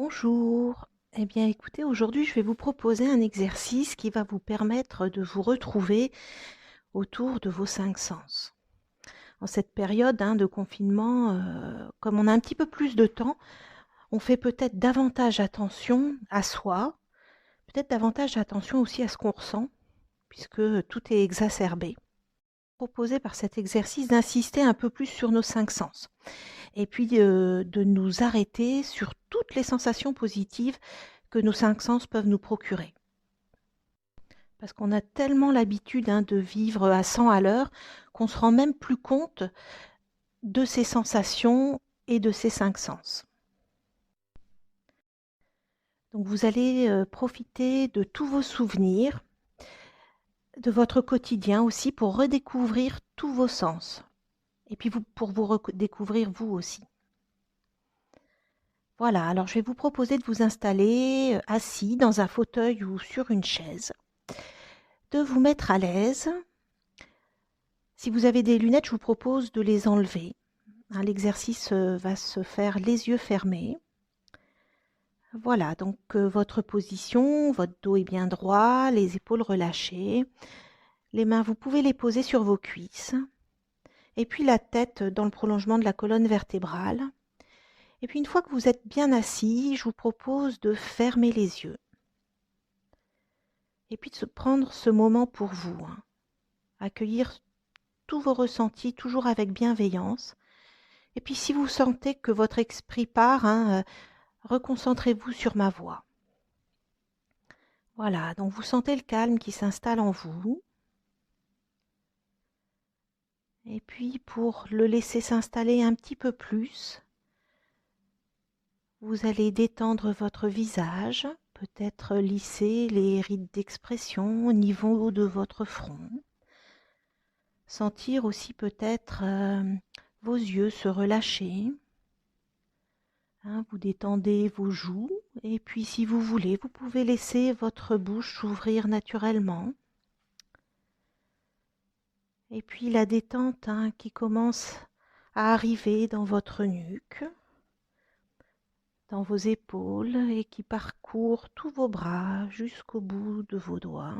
Bonjour. Eh bien, écoutez, aujourd'hui, je vais vous proposer un exercice qui va vous permettre de vous retrouver autour de vos 5 sens. En cette période de confinement, comme on a un petit peu plus de temps, on fait peut-être davantage attention à soi, peut-être davantage attention aussi à ce qu'on ressent, puisque tout est exacerbé. Proposé par cet exercice d'insister un peu plus sur nos 5 sens et puis de nous arrêter sur toutes les sensations positives que nos 5 sens peuvent nous procurer. Parce qu'on a tellement l'habitude de vivre à 100 à l'heure qu'on se rend même plus compte de ces sensations et de ces 5 sens. Donc vous allez profiter de tous vos souvenirs, de votre quotidien aussi pour redécouvrir tous vos sens. Et puis pour vous redécouvrir vous aussi. Voilà, alors je vais vous proposer de vous installer assis dans un fauteuil ou sur une chaise, de vous mettre à l'aise. Si vous avez des lunettes, je vous propose de les enlever. L'exercice va se faire les yeux fermés. Voilà, donc votre position, votre dos est bien droit, les épaules relâchées. Les mains, vous pouvez les poser sur vos cuisses. Et puis la tête dans le prolongement de la colonne vertébrale. Et puis une fois que vous êtes bien assis, je vous propose de fermer les yeux. Et puis de se prendre ce moment pour vous. Accueillir tous vos ressentis, toujours avec bienveillance. Et puis si vous sentez que votre esprit part, reconcentrez-vous sur ma voix. Voilà, donc vous sentez le calme qui s'installe en vous. Et puis pour le laisser s'installer un petit peu plus, vous allez détendre votre visage, peut-être lisser les rides d'expression au niveau de votre front. Sentir aussi peut-être vos yeux se relâcher. Vous détendez vos joues et puis si vous voulez, vous pouvez laisser votre bouche s'ouvrir naturellement. Et puis la détente qui commence à arriver dans votre nuque, dans vos épaules et qui parcourt tous vos bras jusqu'au bout de vos doigts.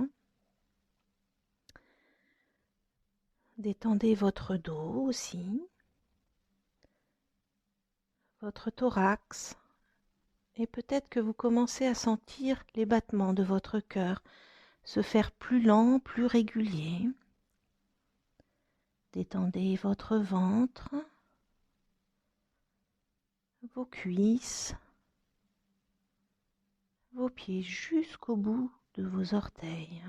Détendez votre dos aussi, votre thorax et peut-être que vous commencez à sentir les battements de votre cœur se faire plus lents, plus réguliers. Détendez votre ventre, vos cuisses, vos pieds jusqu'au bout de vos orteils.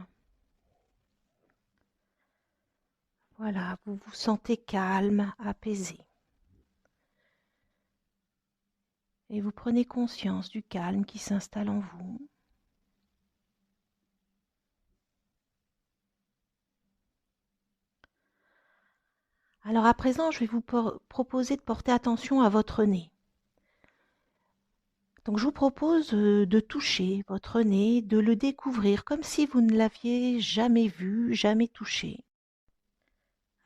Voilà, vous vous sentez calme, apaisé. Et vous prenez conscience du calme qui s'installe en vous. Alors à présent, je vais vous proposer de porter attention à votre nez. Donc je vous propose de toucher votre nez, de le découvrir comme si vous ne l'aviez jamais vu, jamais touché.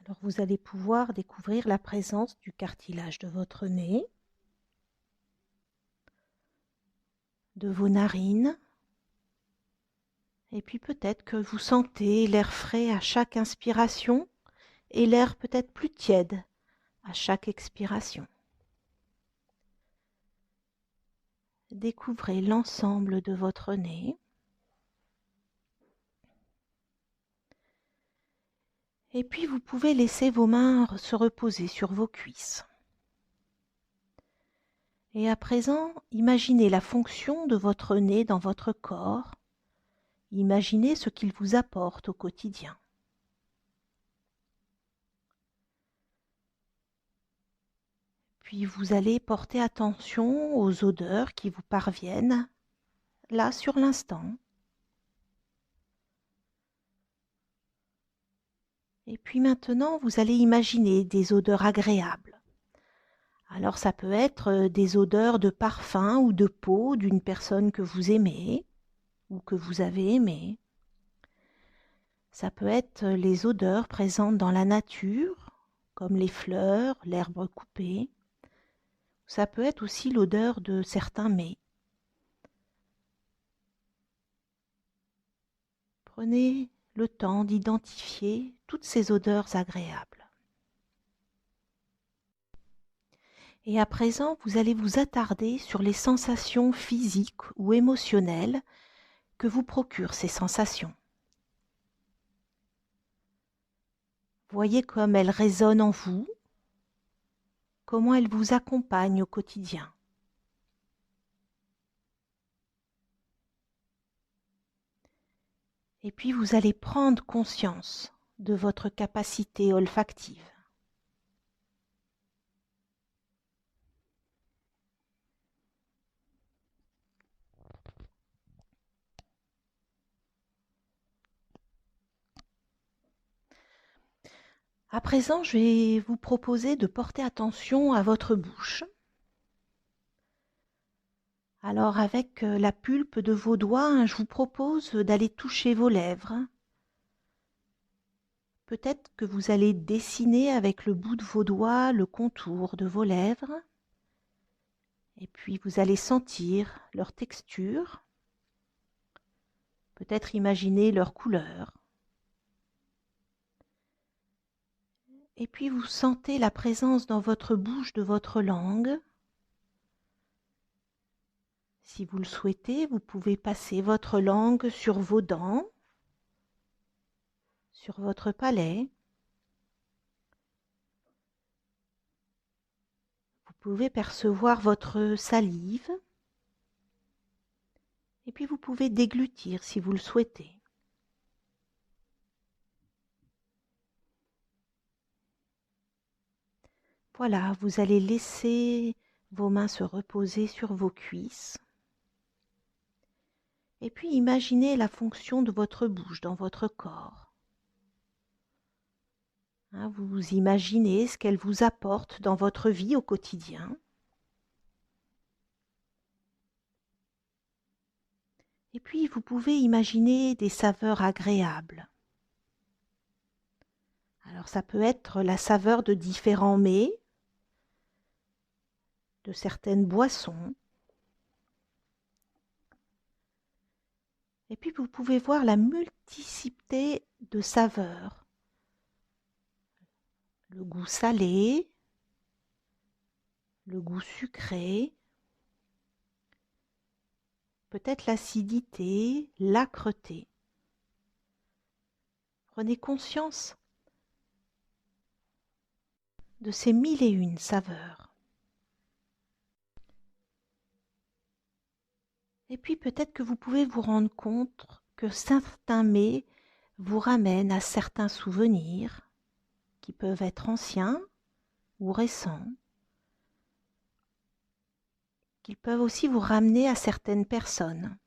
Alors vous allez pouvoir découvrir la présence du cartilage de votre nez, de vos narines, et puis peut-être que vous sentez l'air frais à chaque inspiration et l'air peut-être plus tiède à chaque expiration. Découvrez l'ensemble de votre nez. Et puis vous pouvez laisser vos mains se reposer sur vos cuisses. Et à présent, imaginez la fonction de votre nez dans votre corps. Imaginez ce qu'il vous apporte au quotidien. Puis vous allez porter attention aux odeurs qui vous parviennent, là sur l'instant. Et puis maintenant, vous allez imaginer des odeurs agréables. Alors ça peut être des odeurs de parfum ou de peau d'une personne que vous aimez ou que vous avez aimée. Ça peut être les odeurs présentes dans la nature, comme les fleurs, l'herbe coupée. Ça peut être aussi l'odeur de certains mets, Prenez le temps d'identifier toutes ces odeurs agréables. Et à présent, vous allez vous attarder sur les sensations physiques ou émotionnelles que vous procurent ces sensations. Voyez comme elles résonnent en vous, comment elles vous accompagnent au quotidien. Et puis vous allez prendre conscience de votre capacité olfactive. À présent, je vais vous proposer de porter attention à votre bouche. Alors avec la pulpe de vos doigts, je vous propose d'aller toucher vos lèvres. Peut-être que vous allez dessiner avec le bout de vos doigts le contour de vos lèvres. Et puis vous allez sentir leur texture, peut-être imaginer leur couleur. Et puis vous sentez la présence dans votre bouche de votre langue. Si vous le souhaitez, vous pouvez passer votre langue sur vos dents, sur votre palais. Vous pouvez percevoir votre salive. Et puis vous pouvez déglutir si vous le souhaitez. Voilà, vous allez laisser vos mains se reposer sur vos cuisses. Et puis imaginez la fonction de votre bouche dans votre corps. Vous imaginez ce qu'elle vous apporte dans votre vie au quotidien. Et puis vous pouvez imaginer des saveurs agréables. Alors ça peut être la saveur de différents mets, de certaines boissons. Et puis vous pouvez voir la multiplicité de saveurs. Le goût salé, le goût sucré, peut-être l'acidité, l'âcreté. Prenez conscience de ces 1001 saveurs. Et puis peut-être que vous pouvez vous rendre compte que certains mets vous ramènent à certains souvenirs qui peuvent être anciens ou récents, qu'ils peuvent aussi vous ramener à certaines personnes.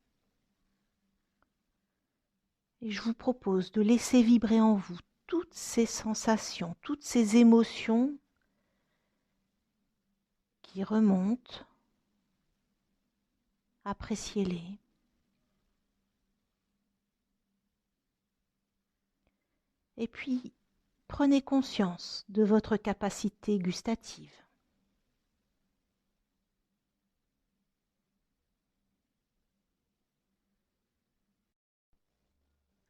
Et je vous propose de laisser vibrer en vous toutes ces sensations, toutes ces émotions qui remontent. Appréciez-les. Et puis, prenez conscience de votre capacité gustative.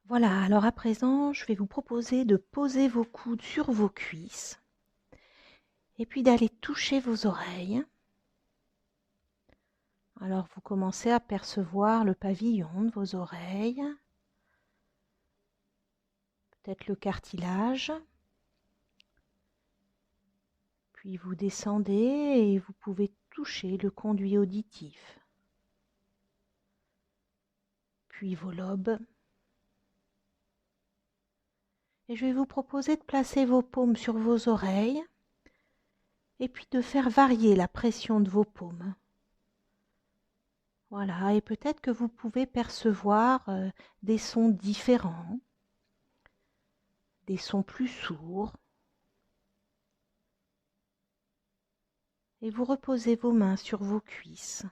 Voilà, alors à présent, je vais vous proposer de poser vos coudes sur vos cuisses et puis d'aller toucher vos oreilles. Alors vous commencez à percevoir le pavillon de vos oreilles, peut-être le cartilage. Puis vous descendez et vous pouvez toucher le conduit auditif, puis vos lobes. Et je vais vous proposer de placer vos paumes sur vos oreilles et puis de faire varier la pression de vos paumes. Voilà, et peut-être que vous pouvez percevoir des sons différents, des sons plus sourds. Et vous reposez vos mains sur vos cuisses.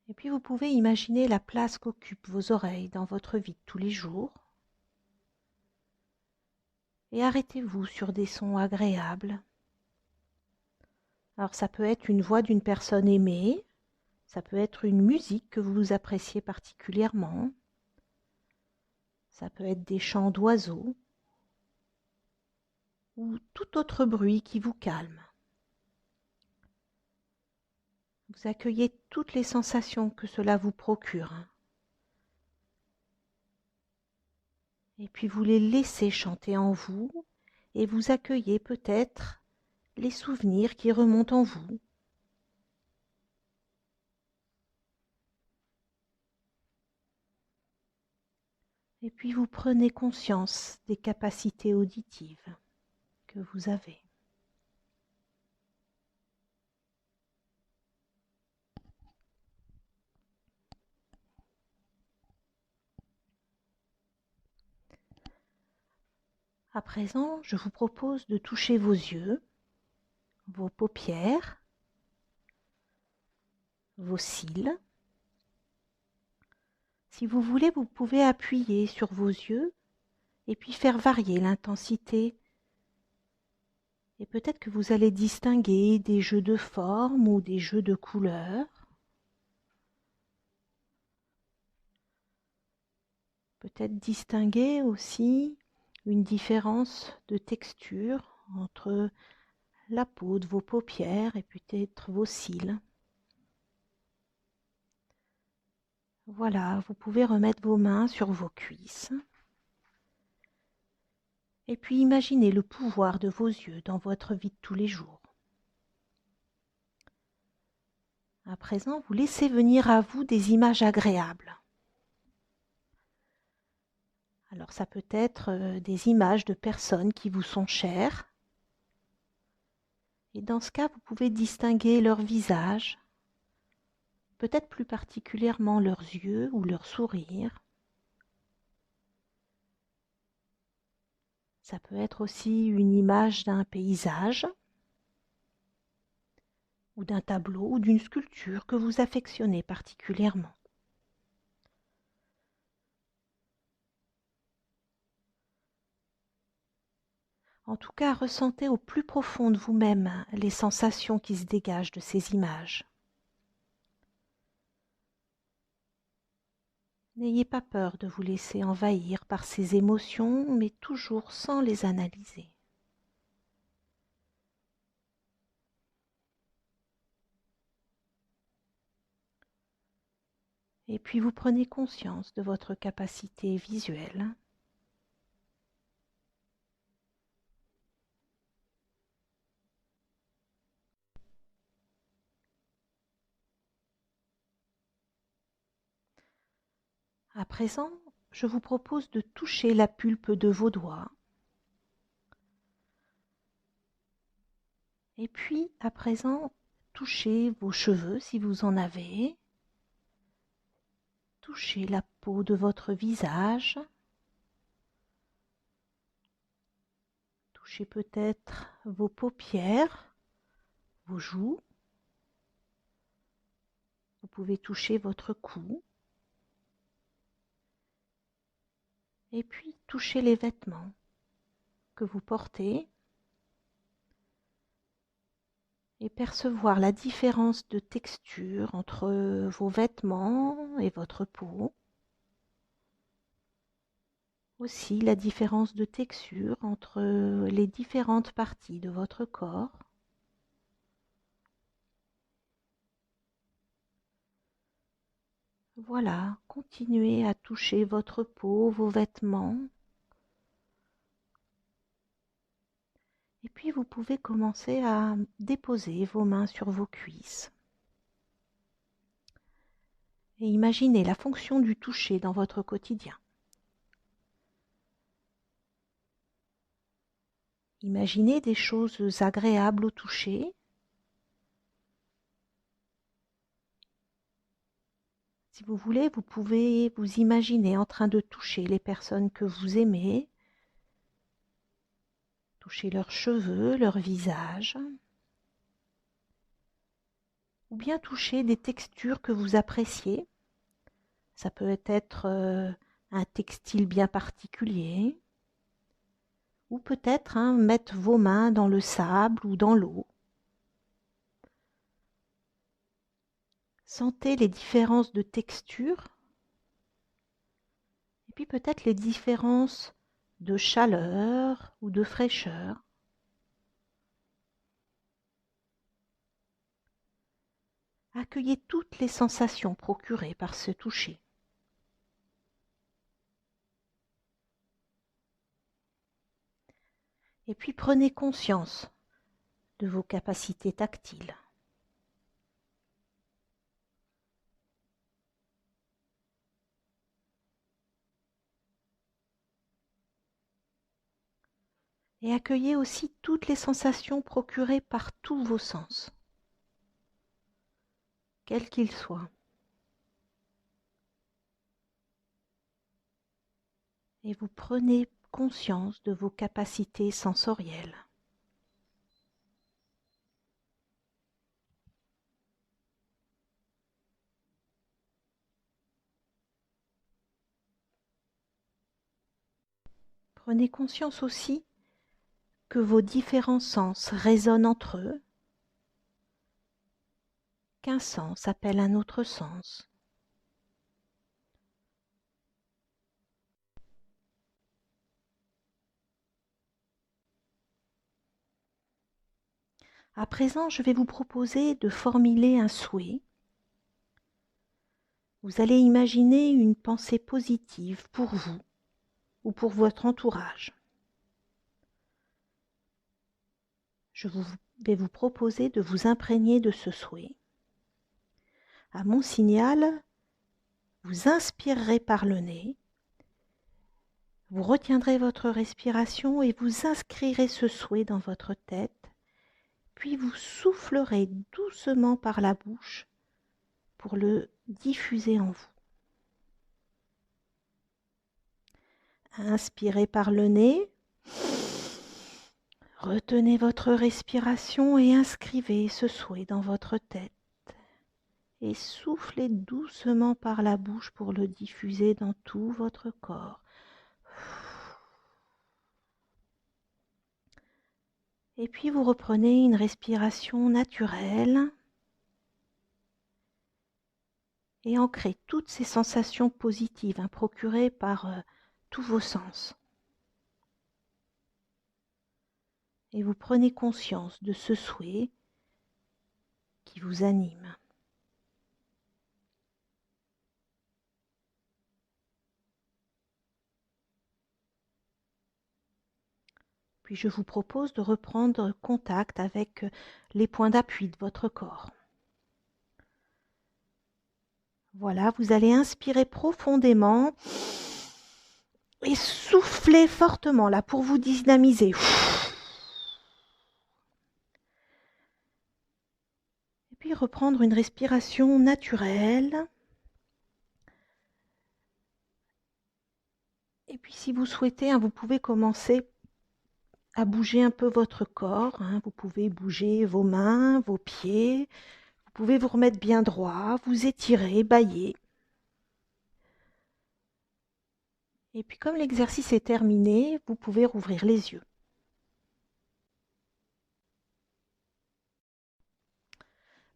Et puis vous pouvez imaginer la place qu'occupent vos oreilles dans votre vie de tous les jours. Et arrêtez-vous sur des sons agréables. Alors ça peut être une voix d'une personne aimée, Ça peut être une musique que vous appréciez particulièrement. Ça peut être des chants d'oiseaux ou tout autre bruit qui vous calme. Vous accueillez toutes les sensations que cela vous procure. Et puis vous les laissez chanter en vous et vous accueillez peut-être les souvenirs qui remontent en vous. Et puis vous prenez conscience des capacités auditives que vous avez. À présent, je vous propose de toucher vos yeux, vos paupières, vos cils. Si vous voulez, vous pouvez appuyer sur vos yeux et puis faire varier l'intensité. Et peut-être que vous allez distinguer des jeux de formes ou des jeux de couleurs. Peut-être distinguer aussi une différence de texture entre la peau de vos paupières et peut-être vos cils. Voilà, vous pouvez remettre vos mains sur vos cuisses. Et puis imaginez le pouvoir de vos yeux dans votre vie de tous les jours. À présent, vous laissez venir à vous des images agréables. Alors ça peut être des images de personnes qui vous sont chères. Et dans ce cas, vous pouvez distinguer leur visage, peut-être plus particulièrement leurs yeux ou leur sourire. Ça peut être aussi une image d'un paysage ou d'un tableau ou d'une sculpture que vous affectionnez particulièrement. En tout cas, ressentez au plus profond de vous-même les sensations qui se dégagent de ces images. N'ayez pas peur de vous laisser envahir par ces émotions, mais toujours sans les analyser. Et puis vous prenez conscience de votre capacité visuelle. À présent, je vous propose de toucher la pulpe de vos doigts. Et puis, à présent, touchez vos cheveux si vous en avez. Touchez la peau de votre visage. Touchez peut-être vos paupières, vos joues. Vous pouvez toucher votre cou. Et puis, touchez les vêtements que vous portez. Et percevoir la différence de texture entre vos vêtements et votre peau. Aussi la différence de texture entre les différentes parties de votre corps. Voilà, continuez à toucher votre peau, vos vêtements. Et puis vous pouvez commencer à déposer vos mains sur vos cuisses. Et imaginez la fonction du toucher dans votre quotidien. Imaginez des choses agréables au toucher. Si vous voulez, vous pouvez vous imaginer en train de toucher les personnes que vous aimez, toucher leurs cheveux, leur visage, ou bien toucher des textures que vous appréciez. Ça peut être un textile bien particulier, ou peut-être mettre vos mains dans le sable ou dans l'eau. Sentez les différences de texture et puis peut-être les différences de chaleur ou de fraîcheur. Accueillez toutes les sensations procurées par ce toucher. Et puis prenez conscience de vos capacités tactiles. Et accueillez aussi toutes les sensations procurées par tous vos sens, quels qu'ils soient. Et vous prenez conscience de vos capacités sensorielles. Prenez conscience aussi que vos différents sens résonnent entre eux, qu'un sens appelle un autre sens. À présent, je vais vous proposer de formuler un souhait. Vous allez imaginer une pensée positive pour vous ou pour votre entourage. Je vais vous proposer de vous imprégner de ce souhait. À mon signal, vous inspirerez par le nez, vous retiendrez votre respiration et vous inscrirez ce souhait dans votre tête, puis vous soufflerez doucement par la bouche pour le diffuser en vous. Inspirez par le nez, retenez votre respiration et inscrivez ce souhait dans votre tête. Et soufflez doucement par la bouche pour le diffuser dans tout votre corps. Et puis vous reprenez une respiration naturelle et ancrez toutes ces sensations positives procurées par tous vos sens. Et vous prenez conscience de ce souhait qui vous anime. Puis je vous propose de reprendre contact avec les points d'appui de votre corps. Voilà, vous allez inspirer profondément et souffler fortement là pour vous dynamiser. Et puis reprendre une respiration naturelle. Et puis si vous souhaitez, vous pouvez commencer à bouger un peu votre corps. Vous pouvez bouger vos mains, vos pieds. Vous pouvez vous remettre bien droit, vous étirer, bâiller. Et puis comme l'exercice est terminé, vous pouvez rouvrir les yeux.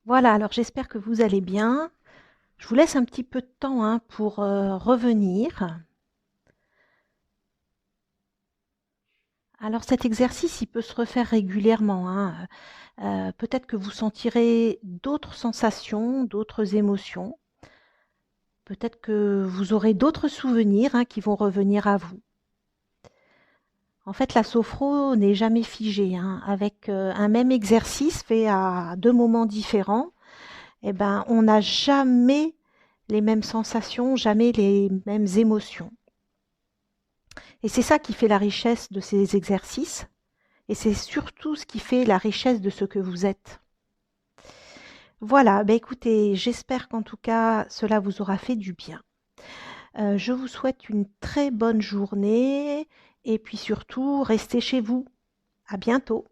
Voilà, alors j'espère que vous allez bien. Je vous laisse un petit peu de temps pour revenir. Alors cet exercice, il peut se refaire régulièrement. Peut-être que vous sentirez d'autres sensations, d'autres émotions. Peut-être que vous aurez d'autres souvenirs qui vont revenir à vous. En fait, la sophro n'est jamais figée. Avec un même exercice fait à 2 moments différents, on n'a jamais les mêmes sensations, jamais les mêmes émotions. Et c'est ça qui fait la richesse de ces exercices. Et c'est surtout ce qui fait la richesse de ce que vous êtes. Voilà, écoutez, j'espère qu'en tout cas, cela vous aura fait du bien. Je vous souhaite une très bonne journée et puis surtout, restez chez vous. À bientôt.